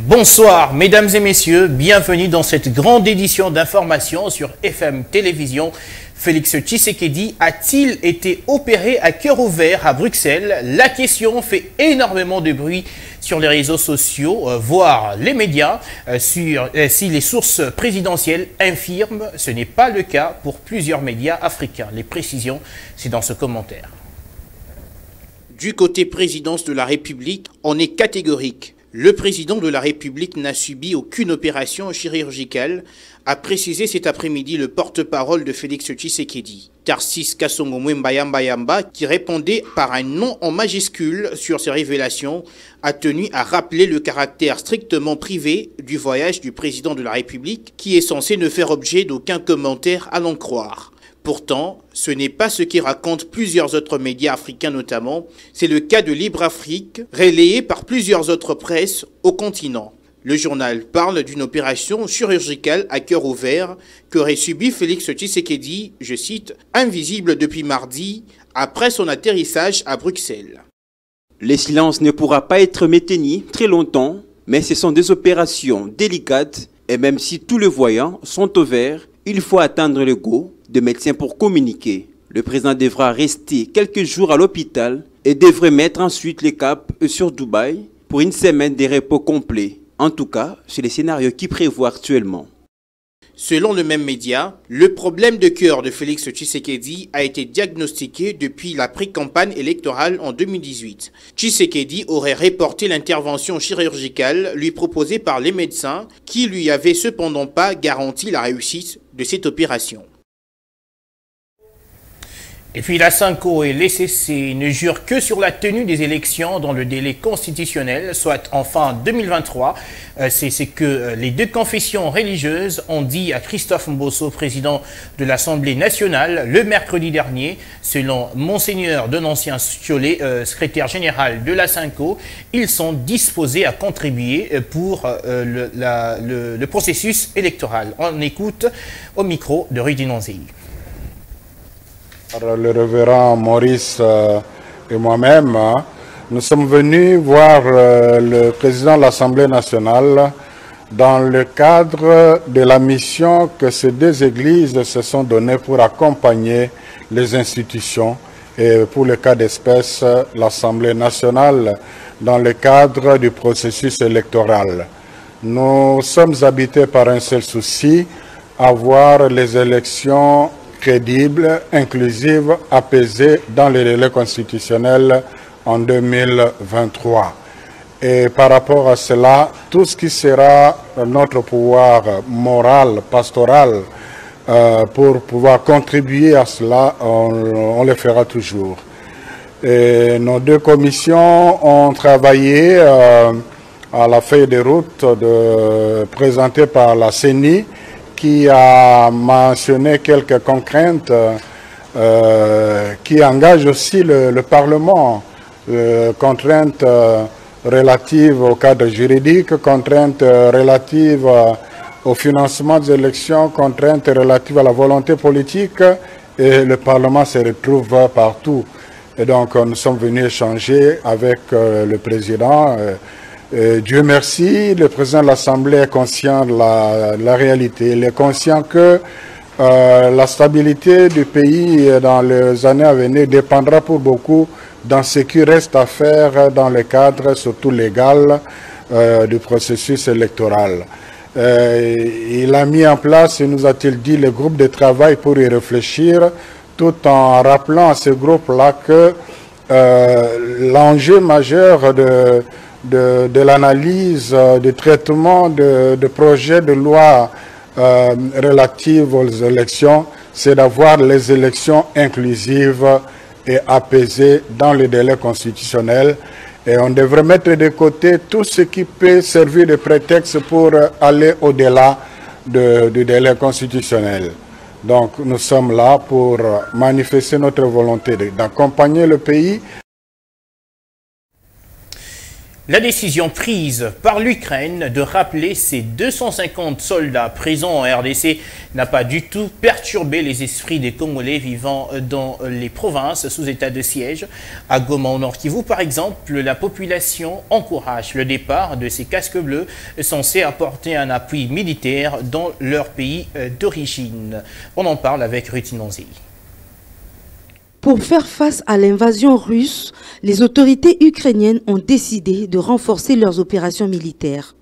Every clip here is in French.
Bonsoir mesdames et messieurs, bienvenue dans cette grande édition d'information sur FM Télévision. Félix Tshisekedi a-t-il été opéré à cœur ouvert à Bruxelles? La question fait énormément de bruit sur les réseaux sociaux, voire les médias, si les sources présidentielles infirment. Ce n'est pas le cas pour plusieurs médias africains. Les précisions, c'est dans ce commentaire. Du côté présidence de la République, on est catégorique. Le président de la République n'a subi aucune opération chirurgicale, a précisé cet après-midi le porte-parole de Félix Tshisekedi. Tarsis Kasongo Mbayamba, qui répondait par un nom en majuscule sur ces révélations, a tenu à rappeler le caractère strictement privé du voyage du président de la République, qui est censé ne faire objet d'aucun commentaire à l'en croire. Pourtant, ce n'est pas ce qui racontent plusieurs autres médias africains notamment. C'est le cas de Libre Afrique, relayé par plusieurs autres presses au continent. Le journal parle d'une opération chirurgicale à cœur ouvert qu'aurait subi Félix Tshisekedi, je cite, « invisible depuis mardi, après son atterrissage à Bruxelles ». Le silence ne pourra pas être maintenu très longtemps, mais ce sont des opérations délicates et même si tous les voyants sont au vert, il faut attendre le go de médecins pour communiquer. Le président devra rester quelques jours à l'hôpital et devrait mettre ensuite le cap sur Dubaï pour une semaine de repos complet. En tout cas, c'est le scénario qui prévoit actuellement. Selon le même média, le problème de cœur de Félix Tshisekedi a été diagnostiqué depuis la pré-campagne électorale en 2018. Tshisekedi aurait reporté l'intervention chirurgicale lui proposée par les médecins qui lui avaient cependant pas garanti la réussite de cette opération. Et puis la SENCO et l'ECC ne jurent que sur la tenue des élections dans le délai constitutionnel, soit en fin 2023. C'est ce que les deux confessions religieuses ont dit à Christophe Mbosso, président de l'Assemblée nationale, le mercredi dernier. Selon Monseigneur Donancien Chollet, secrétaire général de la SENCO, ils sont disposés à contribuer pour le processus électoral. On écoute au micro de Rudy Nonzei. Le révérend Maurice et moi-même, nous sommes venus voir le président de l'Assemblée nationale dans le cadre de la mission que ces deux églises se sont données pour accompagner les institutions et pour le cas d'espèce l'Assemblée nationale dans le cadre du processus électoral. Nous sommes habités par un seul souci, avoir les élections crédible, inclusive, apaisée dans les délais constitutionnels en 2023. Et par rapport à cela, tout ce qui sera notre pouvoir moral, pastoral, pour pouvoir contribuer à cela, on le fera toujours. Et nos deux commissions ont travaillé à la feuille de route présentée par la CENI, qui a mentionné quelques contraintes qui engagent aussi le Parlement, contraintes relatives au cadre juridique, contraintes relatives au financement des élections, contraintes relatives à la volonté politique, et le Parlement se retrouve partout. Et donc nous sommes venus échanger avec le président. Dieu merci, le président de l'Assemblée est conscient de la réalité. Il est conscient que la stabilité du pays dans les années à venir dépendra pour beaucoup dans ce qui reste à faire dans le cadre, surtout légal, du processus électoral. Il a mis en place, nous a-t-il dit, le groupe de travail pour y réfléchir, tout en rappelant à ce groupe-là que l'enjeu majeur de l'analyse, du traitement de projets de loi relatifs aux élections, c'est d'avoir les élections inclusives et apaisées dans le délai constitutionnel. Et on devrait mettre de côté tout ce qui peut servir de prétexte pour aller au-delà du délai constitutionnel. Donc nous sommes là pour manifester notre volonté d'accompagner le pays. La décision prise par l'Ukraine de rappeler ses 250 soldats présents en RDC n'a pas du tout perturbé les esprits des Congolais vivant dans les provinces sous état de siège. À Goma, au Nord Kivu, par exemple, la population encourage le départ de ces casques bleus censés apporter un appui militaire dans leur pays d'origine. On en parle avec Ruth Inonzi. Pour faire face à l'invasion russe, les autorités ukrainiennes ont décidé de renforcer leurs opérations militaires.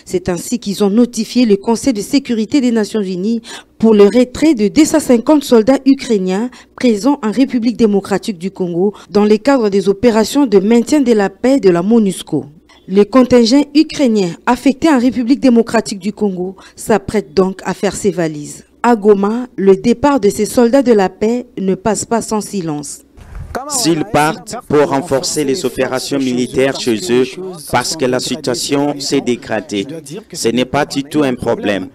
C'est ainsi qu'ils ont notifié le Conseil de sécurité des Nations Unies pour le retrait de 250 soldats ukrainiens présents en République démocratique du Congo dans le cadre des opérations de maintien de la paix de la MONUSCO. Le contingent ukrainien affecté en République démocratique du Congo s'apprête donc à faire ses valises. À Goma, le départ de ces soldats de la paix ne passe pas sans silence. S'ils partent pour renforcer les opérations militaires chez eux parce que la situation s'est dégradée, ce n'est pas du tout un problème.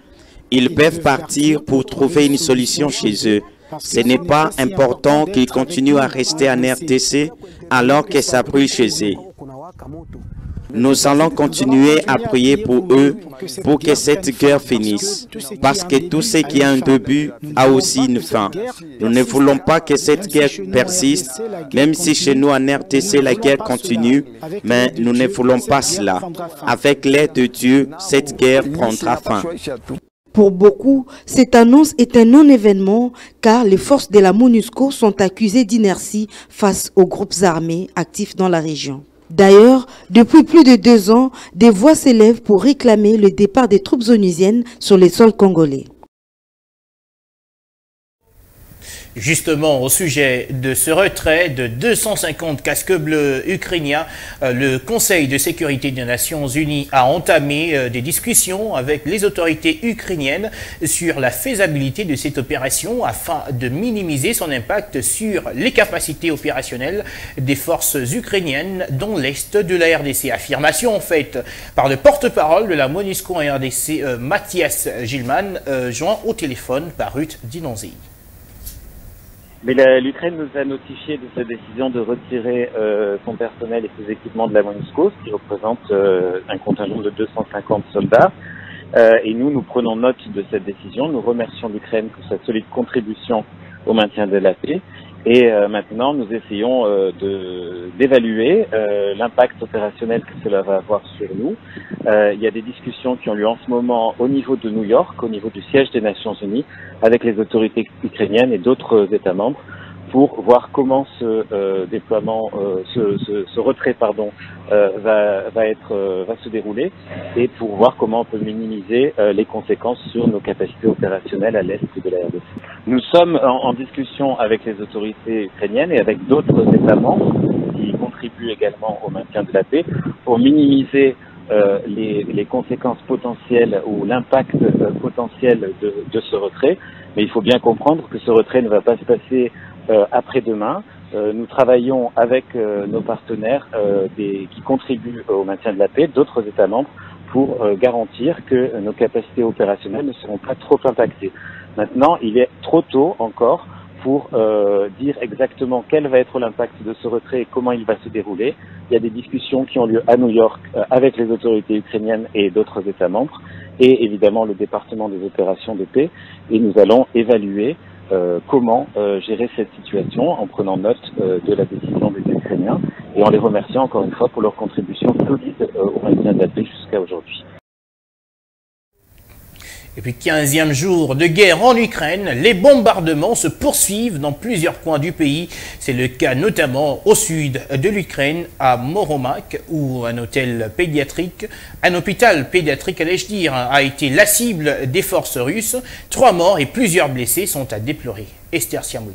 Ils peuvent partir pour trouver une solution chez eux. Ce n'est pas important qu'ils continuent à rester en RDC alors que ça brûle chez eux. Nous allons continuer à prier pour eux pour que cette guerre finisse. Parce que tout ce qui a un début a aussi une fin. Nous ne voulons pas que cette guerre persiste, même si chez nous en RDC la guerre continue, mais nous ne voulons pas cela. Avec l'aide de Dieu, cette guerre prendra fin. Pour beaucoup, cette annonce est un non-événement car les forces de la MONUSCO sont accusées d'inertie face aux groupes armés actifs dans la région. D'ailleurs, depuis plus de 2 ans, des voix s'élèvent pour réclamer le départ des troupes onusiennes sur les sols congolais. Justement, au sujet de ce retrait de 250 casques bleus ukrainiens, le Conseil de sécurité des Nations Unies a entamé des discussions avec les autorités ukrainiennes sur la faisabilité de cette opération afin de minimiser son impact sur les capacités opérationnelles des forces ukrainiennes dans l'est de la RDC. Affirmation faite par le porte-parole de la MONUSCO en RDC, Mathias Gilman, joint au téléphone par Ruth Dinonzi. Mais l'Ukraine nous a notifié de sa décision de retirer son personnel et ses équipements de la MONUSCO, ce qui représente un contingent de 250 soldats. Et nous prenons note de cette décision. Nous remercions l'Ukraine pour sa solide contribution au maintien de la paix. Et maintenant, nous essayons d'évaluer l'impact opérationnel que cela va avoir sur nous. Il y a des discussions qui ont lieu en ce moment au niveau de New York, au niveau du siège des Nations Unies, avec les autorités ukrainiennes et d'autres États membres, pour voir comment ce déploiement, ce retrait, va se dérouler, et pour voir comment on peut minimiser les conséquences sur nos capacités opérationnelles à l'est de la RDC. Nous sommes en discussion avec les autorités ukrainiennes et avec d'autres États membres qui contribuent également au maintien de la paix pour minimiser les conséquences potentielles ou l'impact potentiel de ce retrait. Mais il faut bien comprendre que ce retrait ne va pas se passer après-demain. Nous travaillons avec nos partenaires qui contribuent au maintien de la paix, d'autres États membres, pour garantir que nos capacités opérationnelles ne seront pas trop impactées. Maintenant, il est trop tôt encore pour dire exactement quel va être l'impact de ce retrait et comment il va se dérouler. Il y a des discussions qui ont lieu à New York avec les autorités ukrainiennes et d'autres États membres, et évidemment le département des opérations de paix, et nous allons évaluer comment gérer cette situation en prenant note de la décision des Ukrainiens et en les remerciant encore une fois pour leur contribution solide au maintien de la paix jusqu'à aujourd'hui. Et puis 15e jour de guerre en Ukraine, les bombardements se poursuivent dans plusieurs coins du pays. C'est le cas notamment au sud de l'Ukraine, à Moromak, où un hôpital pédiatrique, allais-je dire, a été la cible des forces russes. 3 morts et plusieurs blessés sont à déplorer. Esther Siamouni.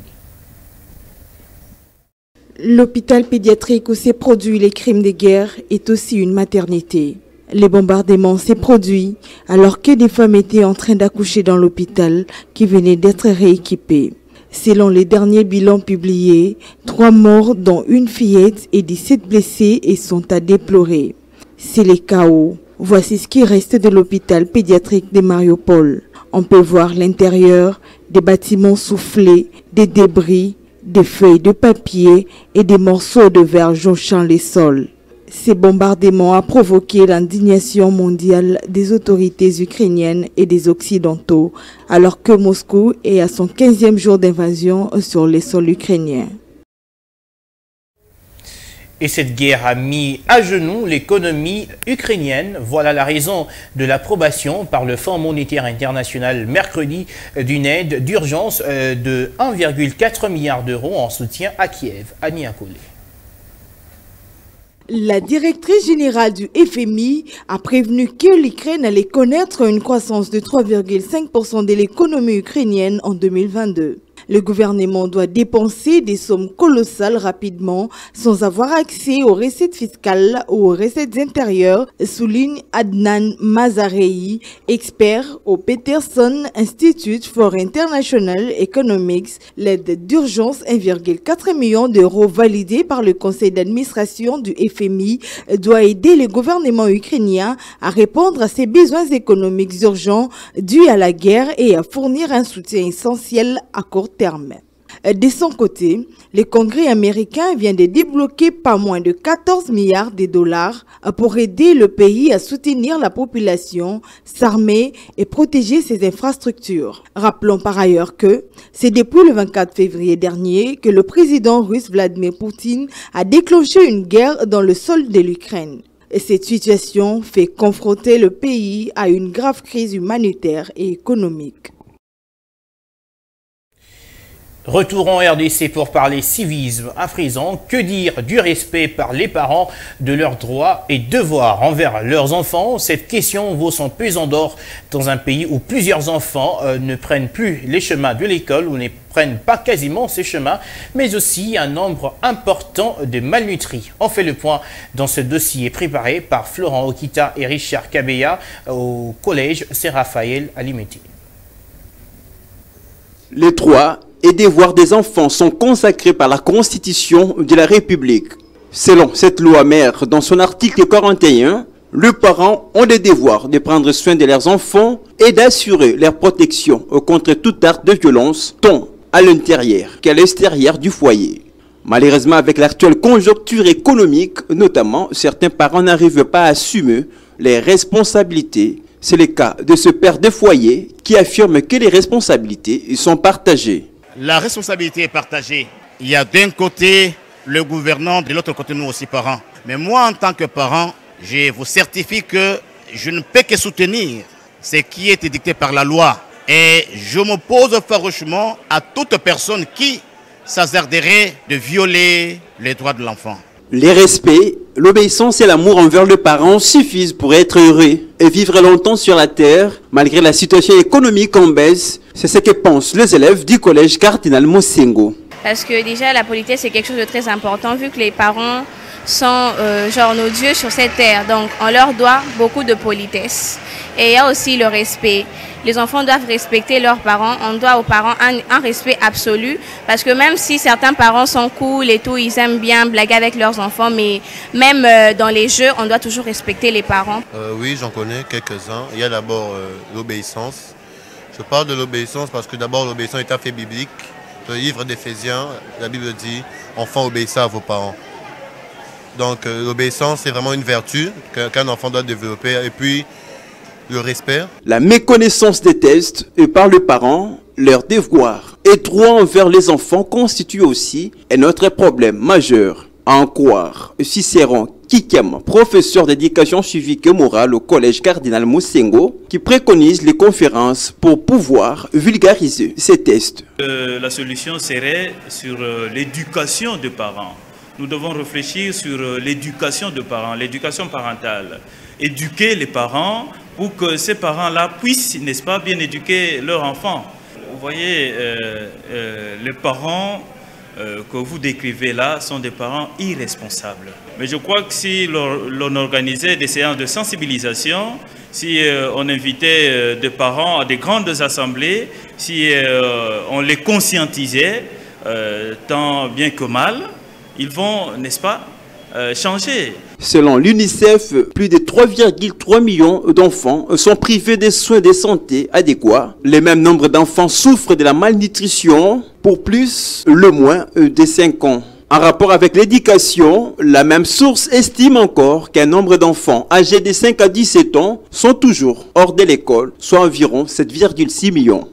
L'hôpital pédiatrique où s'est produit les crimes de guerre est aussi une maternité. Les bombardements s'est produit alors que des femmes étaient en train d'accoucher dans l'hôpital qui venait d'être rééquipé. Selon les derniers bilans publiés, 3 morts dont une fillette et 17 blessés et sont à déplorer. C'est le chaos. Voici ce qui reste de l'hôpital pédiatrique de Mariupol. On peut voir l'intérieur, des bâtiments soufflés, des débris, des feuilles de papier et des morceaux de verre jonchant les sols. Ces bombardements ont provoqué l'indignation mondiale des autorités ukrainiennes et des Occidentaux, alors que Moscou est à son 15e jour d'invasion sur les sols ukrainiens. Et cette guerre a mis à genoux l'économie ukrainienne. Voilà la raison de l'approbation par le Fonds monétaire international mercredi d'une aide d'urgence de 1,4 milliard d'euros en soutien à Kiev. Annie Akole. La directrice générale du FMI a prévenu que l'Ukraine allait connaître une croissance de 3,5% de l'économie ukrainienne en 2022. Le gouvernement doit dépenser des sommes colossales rapidement sans avoir accès aux recettes fiscales ou aux recettes intérieures, souligne Adnan Mazarei, expert au Peterson Institute for International Economics. L'aide d'urgence 1,4 million d'euros validée par le conseil d'administration du FMI doit aider le gouvernement ukrainien à répondre à ses besoins économiques urgents dus à la guerre et à fournir un soutien essentiel à court terme. De son côté, le Congrès américain vient de débloquer pas moins de 14 milliards de dollars pour aider le pays à soutenir la population, s'armer et protéger ses infrastructures. Rappelons par ailleurs que c'est depuis le 24 février dernier que le président russe Vladimir Poutine a déclenché une guerre dans le sol de l'Ukraine. Et cette situation fait confronter le pays à une grave crise humanitaire et économique. Retour en RDC pour parler civisme à présent. Que dire du respect par les parents de leurs droits et devoirs envers leurs enfants? Cette question vaut son pesant d'or dans un pays où plusieurs enfants ne prennent plus les chemins de l'école ou ne prennent pas quasiment ces chemins, mais aussi un nombre important de malnutris. On fait le point dans ce dossier préparé par Florent Okita et Richard Kabeya au collège Saint-Raphaël à Limete. Les droits et devoirs des enfants sont consacrés par la Constitution de la République. Selon cette loi mère, dans son article 41, les parents ont le devoir de prendre soin de leurs enfants et d'assurer leur protection contre toute acte de violence, tant à l'intérieur qu'à l'extérieur du foyer. Malheureusement, avec l'actuelle conjoncture économique, notamment, certains parents n'arrivent pas à assumer les responsabilités. C'est le cas de ce père de foyer qui affirme que les responsabilités sont partagées. La responsabilité est partagée. Il y a d'un côté le gouvernant, de l'autre côté nous aussi parents. Mais moi en tant que parent, je vous certifie que je ne peux que soutenir ce qui est dicté par la loi. Et je m'oppose farouchement à toute personne qui s'hasarderait de violer les droits de l'enfant. Les respects, l'obéissance et l'amour envers le parent suffisent pour être heureux et vivre longtemps sur la terre, malgré la situation économique en baisse. C'est ce que pensent les élèves du collège Cardinal Mosengo. Parce que déjà, la politesse, c'est quelque chose de très important, vu que les parents sont genre nos dieux sur cette terre. Donc, on leur doit beaucoup de politesse. Et il y a aussi le respect. Les enfants doivent respecter leurs parents. On doit aux parents un respect absolu. Parce que même si certains parents sont cool et tout, ils aiment bien blaguer avec leurs enfants, mais même dans les jeux, on doit toujours respecter les parents. Oui, j'en connais quelques-uns. Il y a d'abord l'obéissance. Je parle de l'obéissance parce que d'abord l'obéissance est un fait biblique. Dans le livre d'Éphésiens, la Bible dit « Enfants, obéissez à vos parents ». Donc l'obéissance, c'est vraiment une vertu qu'un enfant doit développer. Et puis, le respect. La méconnaissance des tests et par les parents, leurs devoirs et droits envers les enfants constituent aussi un autre problème majeur. À en croire Cicéron Kikem, professeur d'éducation civique et morale au collège Cardinal Mosengo, qui préconise les conférences pour pouvoir vulgariser ces tests. La solution serait sur l'éducation des parents. Nous devons réfléchir sur l'éducation des parents, l'éducation parentale. Éduquer les parents pour que ces parents-là puissent, n'est-ce pas, bien éduquer leurs enfants. Vous voyez, les parents que vous décrivez là sont des parents irresponsables. Mais je crois que si l'on organisait des séances de sensibilisation, si on invitait des parents à des grandes assemblées, si on les conscientisait, tant bien que mal, ils vont, n'est-ce pas, changer. Selon l'UNICEF, plus de 3,3 millions d'enfants sont privés des soins de santé adéquats. Le même nombre d'enfants souffrent de la malnutrition pour plus le moins de 5 ans. En rapport avec l'éducation, la même source estime encore qu'un nombre d'enfants âgés de 5 à 17 ans sont toujours hors de l'école, soit environ 7,6 millions.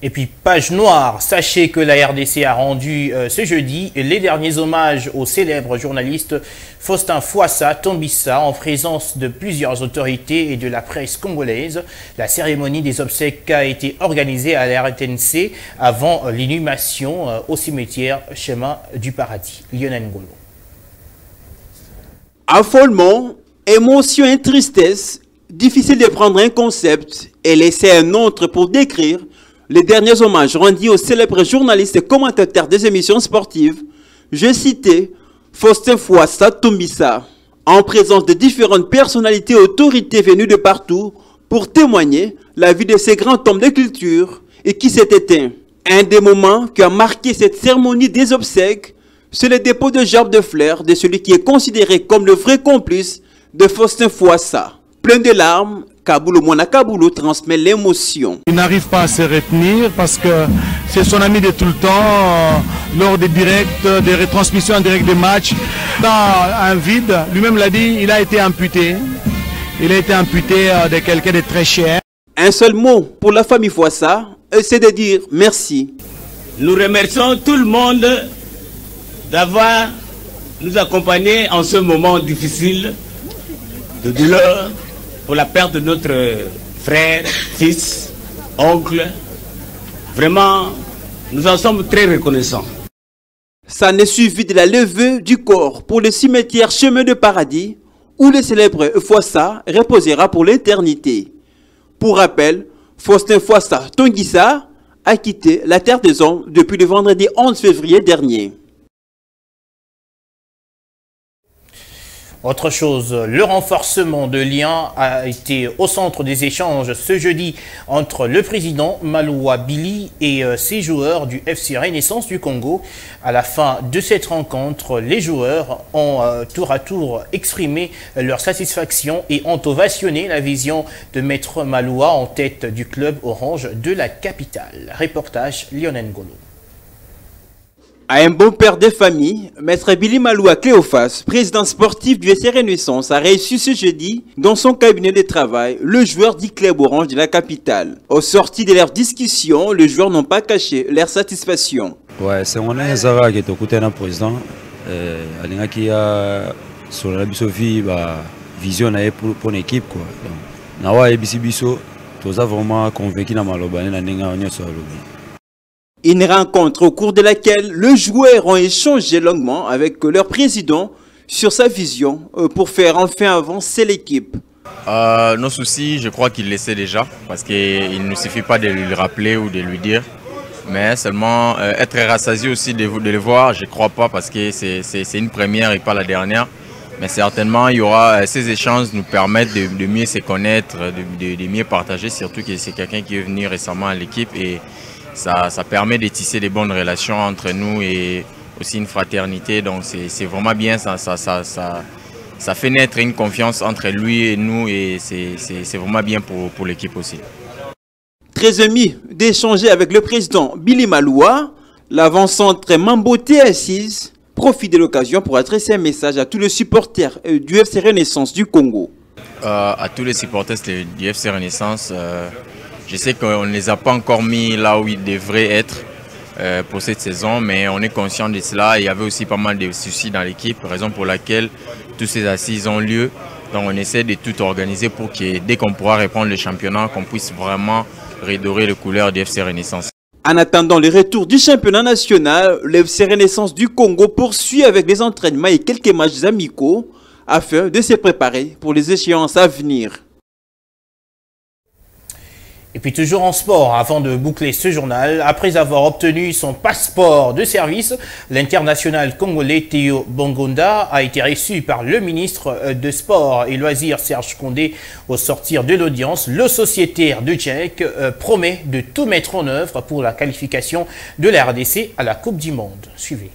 Et puis, page noire, sachez que la RDC a rendu ce jeudi les derniers hommages au célèbre journaliste Faustin Fouassa Tombissa en présence de plusieurs autorités et de la presse congolaise. La cérémonie des obsèques a été organisée à la RTNC avant l'inhumation au cimetière Chemin du Paradis. Lionel Ngolo. Affolement, émotion et tristesse, difficile de prendre un concept et laisser un autre pour décrire les derniers hommages rendus au célèbre journaliste et commentateur des émissions sportives. Je citais Faustin Fouassa Tombissa, en présence de différentes personnalités et autorités venues de partout pour témoigner la vie de ces grands hommes de culture et qui s'est éteint. Un des moments qui a marqué cette cérémonie des obsèques, c'est le dépôt de gerbes de fleurs de celui qui est considéré comme le vrai complice de Faustin Fouassa. Plein de larmes, Kaboulou Mona Kaboulou transmet l'émotion. Il n'arrive pas à se retenir parce que c'est son ami de tout le temps, lors des directs, des retransmissions en direct des matchs. Dans un vide, lui-même l'a dit, il a été amputé. Il a été amputé de quelqu'un de très cher. Un seul mot pour la famille Fouassa, c'est de dire merci. Nous remercions tout le monde d'avoir nous accompagné en ce moment difficile de douleur pour la perte de notre frère, fils, oncle. Vraiment, nous en sommes très reconnaissants. Ça n'est suivi de la levée du corps pour le cimetière Chemin de Paradis, où le célèbre Fouassa reposera pour l'éternité. Pour rappel, Faustin Fouassa Tombissa a quitté la terre des hommes depuis le vendredi 11 février dernier. Autre chose, le renforcement de liens a été au centre des échanges ce jeudi entre le président Maloua Billy et ses joueurs du FC Renaissance du Congo. À la fin de cette rencontre, les joueurs ont tour à tour exprimé leur satisfaction et ont ovationné la vision de Maître Maloua en tête du club orange de la capitale. Reportage Lionel Ngolo. À un bon père de famille, Maître Billy Maloua Cléophas, président sportif du FC Renaissance, a reçu ce jeudi dans son cabinet de travail le joueur du club orange de la capitale. Au sorti de leur discussion, les joueurs n'ont pas caché leur satisfaction. Ouais, c'est mon Zara qui est au côté d'un président. Il qui a sur la bisophie vision pour une équipe quoi. Nawa et Bissibiso, tous a vraiment convaincu dans Malobane na ninga onyo sur Une rencontre au cours de laquelle les joueurs ont échangé longuement avec leur président sur sa vision pour faire enfin avancer l'équipe. Nos soucis, je crois qu'il le sait déjà, parce qu'il ne suffit pas de lui le rappeler ou de lui dire, mais seulement être rassasié aussi de le voir, je ne crois pas, parce que c'est une première et pas la dernière. Mais certainement, il y aura ces échanges nous permettent de mieux se connaître, de mieux partager, surtout que c'est quelqu'un qui est venu récemment à l'équipe et ça permet de tisser des bonnes relations entre nous et aussi une fraternité. Donc c'est vraiment bien, ça fait naître une confiance entre lui et nous et c'est vraiment bien pour l'équipe aussi. Très ému d'échanger avec le président Billy Maloua, l'avant-centre Mamboté Assise profite de l'occasion pour adresser un message à tous les supporters du FC Renaissance du Congo. À tous les supporters du FC Renaissance, je sais qu'on ne les a pas encore mis là où ils devraient être pour cette saison, mais on est conscient de cela. Il y avait aussi pas mal de soucis dans l'équipe, raison pour laquelle toutes ces assises ont lieu. Donc on essaie de tout organiser pour que dès qu'on pourra reprendre le championnat, qu'on puisse vraiment redorer les couleurs du FC Renaissance. En attendant le retour du championnat national, le FC Renaissance du Congo poursuit avec les entraînements et quelques matchs amicaux afin de se préparer pour les échéances à venir. Et puis toujours en sport, avant de boucler ce journal, après avoir obtenu son passeport de service, l'international congolais Théo Bongonda a été reçu par le ministre de Sport et Loisirs Serge Condé. Au sortir de l'audience, le sociétaire de Tchèque promet de tout mettre en œuvre pour la qualification de la RDC à la Coupe du Monde. Suivez.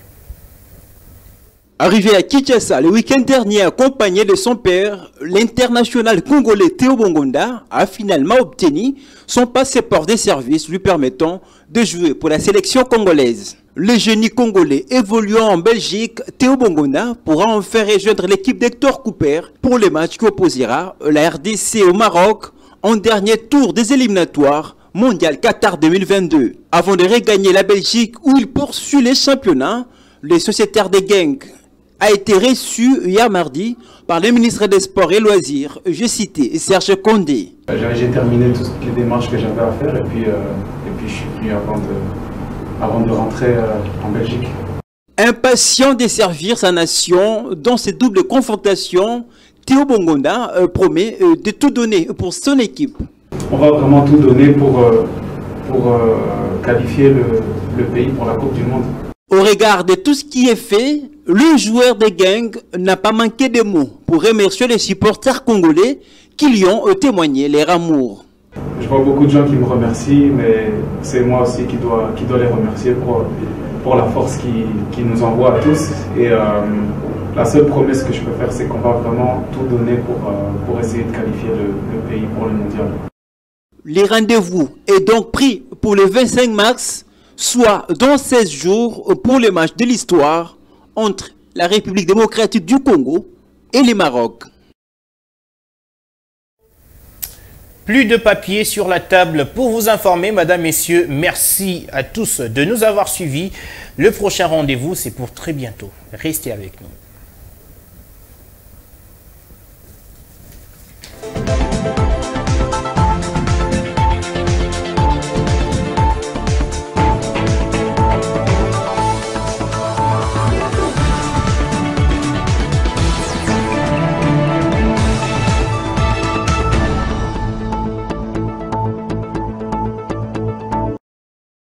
Arrivé à Kinshasa le week-end dernier accompagné de son père, l'international congolais Théo Bongonda a finalement obtenu son passeport de service lui permettant de jouer pour la sélection congolaise. Le génie congolais évoluant en Belgique, Théo Bongona pourra en faire rejoindre l'équipe d'Hector Cooper pour le match qui opposera la RDC au Maroc en dernier tour des éliminatoires mondial Qatar 2022. Avant de regagner la Belgique où il poursuit les championnats, le sociétaire de Genk a été reçu hier mardi par le ministre des Sports et Loisirs, je citais Serge Condé. J'ai terminé toutes les démarches que j'avais à faire et puis je suis venu avant de rentrer en Belgique. Impatient de servir sa nation dans ces doubles confrontations, Théo Bongona promet de tout donner pour son équipe. On va vraiment tout donner pour qualifier le pays pour la Coupe du Monde. Au regard de tout ce qui est fait, le joueur de Genk n'a pas manqué de mots pour remercier les supporters congolais qui lui ont témoigné leur amour. Je vois beaucoup de gens qui me remercient, mais c'est moi aussi qui dois les remercier pour la force qui nous envoie à tous. Et la seule promesse que je peux faire, c'est qu'on va vraiment tout donner pour essayer de qualifier le pays pour le mondial. Les rendez-vous est donc pris pour le 25 mars, soit dans 16 jours pour le match de l'histoire entre la République démocratique du Congo et le Maroc. Plus de papier sur la table pour vous informer, mesdames, messieurs. Merci à tous de nous avoir suivis. Le prochain rendez-vous, c'est pour très bientôt. Restez avec nous.